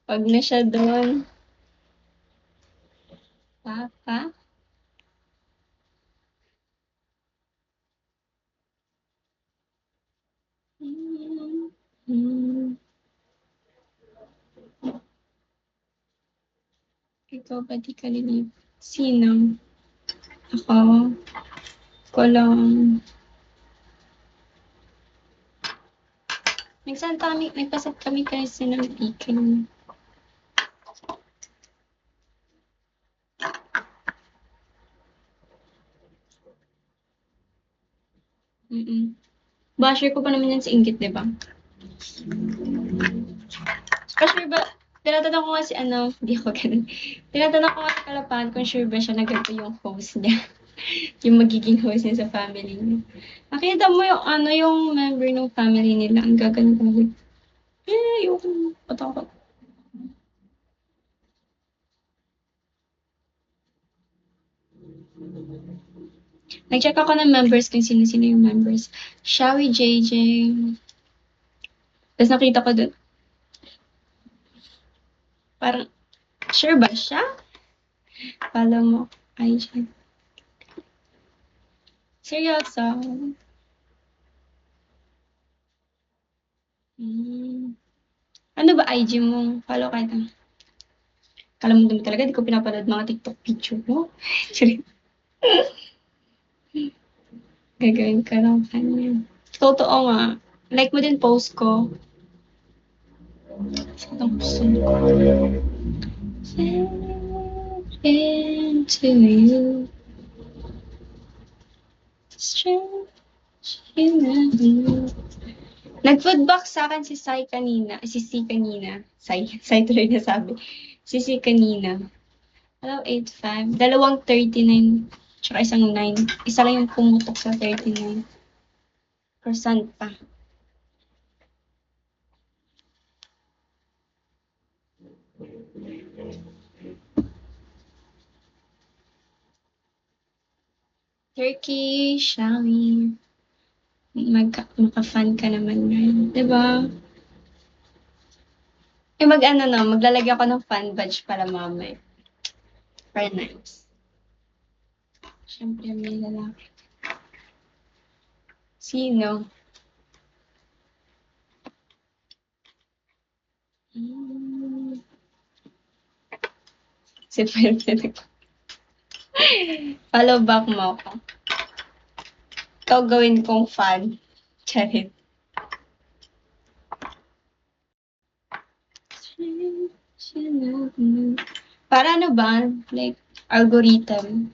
Wag na siya doon. Papa? Hmm. Ikaw ba di ka lilip? Sino? Ako? Ko lang. Nagpasat kami kasi ng weekend. Basher ko pa naman yan si Inggit, di ba? Sure ba, tinatanong ko nga si ano, hindi ko ganun. Tinatanong ko nga si Kalapan kung sure ba siya na ganito yung host niya. Yung magiging host niya sa family niya. Nakita mo yung ano, yung member ng family nila, ang gaganda. Ayoko. Patakot. Nag-check ako ng members kung sino-sino yung members. Shawi JJ. Tapos nakita ko dun, parang, sure ba siya? Follow mo, IG. Seryoso? Hmm. Ano ba IG mo? Follow ka na. Kala mo dun talaga, di ko pinapanood mga TikTok picture mo. Gagawin ka ng kanya. Totoo nga. Like mo din post ko. Saan gusto ko? Into you. Strange you never knew. Nag-foodbox sa akin si Sai kanina. Si C kanina. Sai tuloy na sabi. Si C kanina. Hello, 8-5. Dalawang 39. Tsaka isang 9. Isa lang yung pumutok sa 39. Percent pa. Turkey, Shami. Maka-fan ka naman ngayon. Diba? Eh, mag-ano na, maglalagay ako ng fan badge para mamay. For nice. Siyempre, may lalaki. Sino? Hmm. Si Pwede. Follow back mo ako. Ikaw gawin kong fan. Charit. Para ano ba? Like, algorithm.